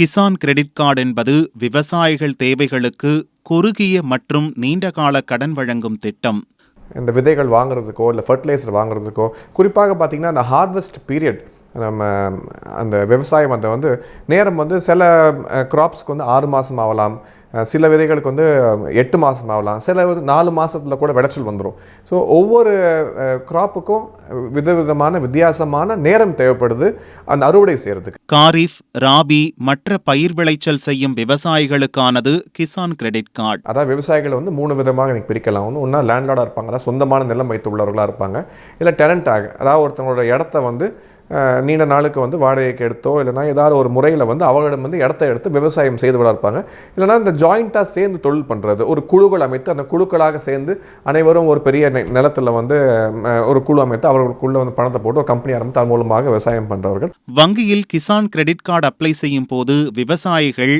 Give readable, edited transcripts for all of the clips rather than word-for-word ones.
Kisan credit card என்பது விவசாயிகள் தேவைகளுக்கு குறுகிய மற்றும் நீண்டகால கடன் வழங்கும் திட்டம். இந்த விதைகள் வாங்குறதுக்கோ இல்லை ஃபர்டிலைசர் வாங்குறதுக்கோ, குறிப்பாக பார்த்திங்கன்னா அந்த ஹார்வெஸ்ட் பீரியட், நம்ம அந்த விவசாயம் அந்த நேரம் சில க்ராப்ஸ்க்கு 6 மாதம் ஆகலாம், சில விதைகளுக்கு 8 மாதம் ஆகலாம், சில 4 மாதத்தில் கூட விளைச்சல் வந்துடும். ஸோ ஒவ்வொரு க்ராப்புக்கும் விதவிதமான வித்தியாசமான நேரம் தேவைப்படுது அந்த அறுவடை செய்கிறதுக்கு. காரிஃப், ராபி மற்ற பயிர் விளைச்சல் செய்யும் விவசாயிகளுக்கானது கிசான் கிரெடிட் கார்டு. அதாவது விவசாயிகள் 3 விதமாக எனக்கு பிரிக்கலாம். ஒன்றா லேண்ட்லார்டாக இருப்பாங்க, அதாவது சொந்தமான நிலம் வைத்து உள்ளவர்களாக இருப்பாங்க. இல்லை டெனண்டாக, அதாவது ஒருத்தவங்களோட இடத்த நீண்ட நாளுக்கு வாடகைக்கு எடுத்தோ இல்லைனா ஏதாவது ஒரு முறையில் அவர்களிடம் இடத்த எடுத்து விவசாயம் செய்துவிட இருப்பாங்க. இல்லைனா இந்த ஜாயிண்ட்டாக சேர்ந்து தொழில் பண்ணுறது, ஒரு குழுக்கள் அமைத்து அந்த குழுக்களாக சேர்ந்து அனைவரும் ஒரு பெரிய நிலத்தில் ஒரு குழு அமைத்து அவர்களுக்குள்ள பணத்தை போட்டு ஒரு கம்பெனி ஆரம்பித்து அதன் மூலமாக விவசாயம் பண்ணுறவர்கள். வங்கியில் கிசான் கிரெடிட் கார்டு அப்ளை செய்யும் போது விவசாயிகள்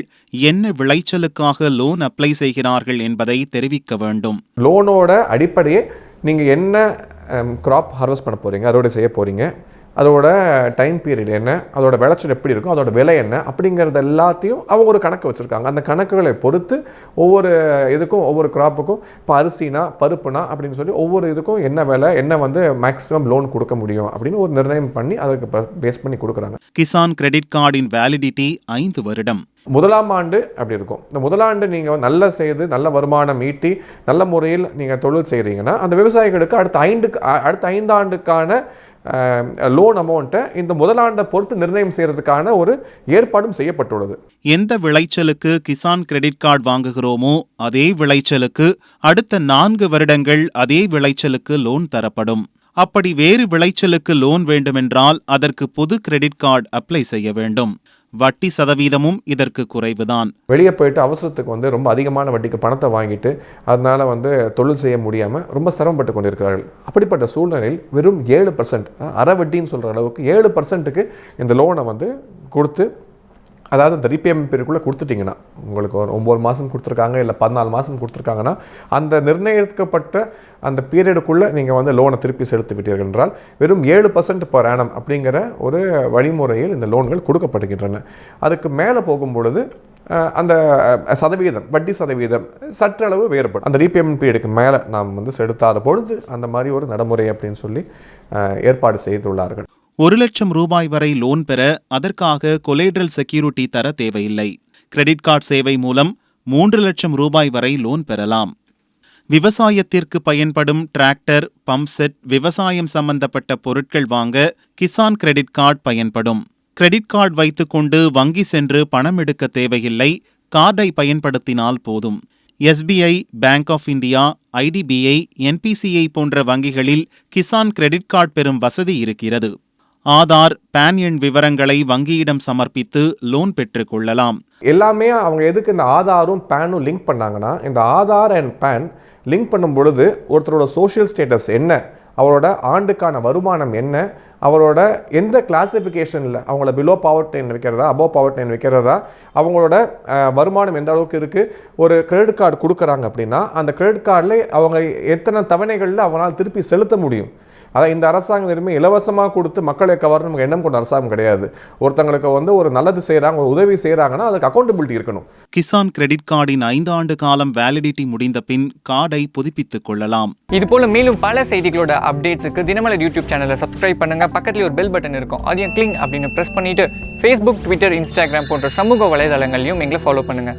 என்ன விளைச்சலுக்காக லோன் அப்ளை செய்கிறார்கள் என்பதை தெரிவிக்க வேண்டும். லோனோட அடிப்படையே நீங்கள் என்ன கிராப் ஹார்வெஸ்ட் பண்ண போகிறீங்க, அறுவடை செய்ய போகிறீங்க, அதோட டைம் பீரியட் என்ன, அதோட விளைச்சல் எப்படி இருக்கும், அதோட விலை என்ன அப்படிங்கிறது எல்லாத்தையும் அவங்க ஒரு கணக்கு வச்சுருக்காங்க. அந்த கணக்குகளை பொறுத்து ஒவ்வொரு இதுக்கும் ஒவ்வொரு கிராப்புக்கும், இப்போ அரிசினா பருப்புனா அப்படின்னு சொல்லி ஒவ்வொரு இதுக்கும் என்ன விலை, என்ன மேக்ஸிமம் லோன் கொடுக்க முடியும் அப்படின்னு ஒரு நிர்ணயம் பண்ணி அதுக்கு பேஸ் பண்ணி கொடுக்குறாங்க. கிசான் கிரெடிட் கார்டின் வேலிடிட்டி 5 வருடம். முதலாம் ஆண்டு அப்படி இருக்கும். இந்த முதலாண்டு நீங்கள் நல்ல செய்து நல்ல வருமானம் ஈட்டி நல்ல முறையில் நீங்கள் தொழில் செய்கிறீங்கன்னா அந்த விவசாயிகளுக்கு அடுத்த 5 ஆண்டுக்கான லோன் அமௌண்ட்டை இந்த முதலாண்டை பொறுத்து நிர்ணயம் செய்கிறதுக்கான ஒரு ஏற்பாடும் செய்யப்பட்டுள்ளது. எந்த விளைச்சலுக்கு கிசான் கிரெடிட் கார்டு வாங்குகிறோமோ அதே விளைச்சலுக்கு அடுத்த 4 வருடங்கள் அதே விளைச்சலுக்கு லோன் தரப்படும். அப்படி வேறு விளைச்சலுக்கு லோன் வேண்டுமென்றால் அதற்கு புது கிரெடிட் கார்டு அப்ளை செய்ய வேண்டும். வட்டி சதவீதமும் இதற்கு குறைவுதான். வெளியே போயிட்டு அவசரத்துக்கு ரொம்ப அதிகமான வட்டிக்கு பணத்தை வாங்கிட்டு அதனால தொழில் செய்ய முடியாமல் ரொம்ப சிரமப்பட்டு கொண்டிருக்கிறார்கள். அப்படிப்பட்ட சூழ்நிலையில் வெறும் 7%, அரை வட்டின்னு சொல்கிற அளவுக்கு 7%க்கு இந்த லோனை கொடுத்து, அதாவது இந்த ரீபேமெண்ட் பீரியடுக்குள்ளே கொடுத்துட்டிங்கன்னா, உங்களுக்கு ஒரு 9 மாதம் கொடுத்துருக்காங்க இல்லை 14 மாதம் கொடுத்துருக்காங்கன்னா அந்த நிர்ணயிக்கப்பட்ட அந்த பீரியடுக்குள்ளே நீங்கள் லோனை திருப்பி செலுத்தி விட்டீர்கள் என்றால் வெறும் 7% per annum அப்படிங்கிற ஒரு வழிமுறையில் இந்த லோன்கள் கொடுக்கப்படுகின்றன. அதுக்கு மேலே போகும்பொழுது அந்த சதவீதம், வட்டி சதவீதம் சற்றளவு வேறுபடும். அந்த ரீபேமெண்ட் பீரியடுக்கு மேலே நாம் செலுத்தாத பொழுது அந்த மாதிரி ஒரு நடைமுறை அப்படின்னு சொல்லி ஏற்பாடு செய்துள்ளார்கள். 1 லட்சம் ரூபாய் வரை லோன் பெற அதற்காக கொலேட்ரல் செக்யூரிட்டி தர தேவையில்லை. கிரெடிட் கார்டு சேவை மூலம் 3 லட்சம் ரூபாய் வரை லோன் பெறலாம். விவசாயத்திற்கு பயன்படும் டிராக்டர், பம்ப் செட், விவசாயம் சம்பந்தப்பட்ட பொருட்கள் வாங்க கிசான் கிரெடிட் கார்டு பயன்படும். கிரெடிட் கார்டு வைத்துக்கொண்டு வங்கி சென்று பணம் எடுக்க தேவையில்லை. கார்டை பயன்படுத்தினால் போதும். SBI, bank of India, IDBI, NPCI போன்ற வங்கிகளில் கிசான் கிரெடிட் கார்டு பெறும் வசதி இருக்கிறது. ஆதார், பேன் எண் விவரங்களை வங்கியிடம் சமர்ப்பித்து லோன் பெற்றுக் கொள்ளலாம். எல்லாமே அவங்க எதுக்கு இந்த ஆதாரும் பேனும் லிங்க் பண்ணாங்கன்னா, இந்த ஆதார் அண்ட் பேன் லிங்க் பண்ணும் பொழுது ஒருத்தரோட சோஷியல் ஸ்டேட்டஸ் என்ன, அவரோட ஆண்டுக்கான வருமானம் என்ன, அவரோட எந்த கிளாசிஃபிகேஷனில் அவங்கள பிலோ பாவர்ட்டி லைன் வைக்கிறதா, அபோவ் பாவர்ட்டி லைன் வைக்கிறதா, அவங்களோட வருமானம் எந்த அளவுக்கு இருக்குது, ஒரு கிரெடிட் கார்டு கொடுக்குறாங்க அப்படின்னா அந்த கிரெடிட் கார்டில் அவங்க எத்தனை தவணைகளில் அவங்களால் திருப்பி செலுத்த முடியும். அதான் இந்த அரசாங்கம் எதுவுமே இலவசமாக கொடுத்து மக்களை கவர்னு நமக்கு எண்ணம் கொண்ட அரசாங்கம் கிடையாது. ஒருத்தங்களுக்கு ஒரு நல்லது செய்கிறாங்க, ஒரு உதவி செய்கிறாங்கன்னா அதுக்கு அக்கௌண்டபிலிட்டி இருக்கணும். கிசான் கிரெடிட் கார்டின் 5 ஆண்டு காலம் வேலிடிட்டி முடிந்த பின் கார்டை புதுப்பித்துக் கொள்ளலாம். இதுபோல மேலும் பல செய்திகளோட அப்டேட்ஸுக்கு தினமலர் யூடியூப் சேனலை சப்ஸ்கிரைப் பண்ணுங்க. பக்கத்துல ஒரு பெல் பட்டன் இருக்கும், அதையும் கிளிக் அப்படின்னு பிரஸ் பண்ணிட்டு Facebook, Twitter, Instagram போன்ற சமூக வலைதளங்களையும் எங்களை ஃபாலோ பண்ணுங்க.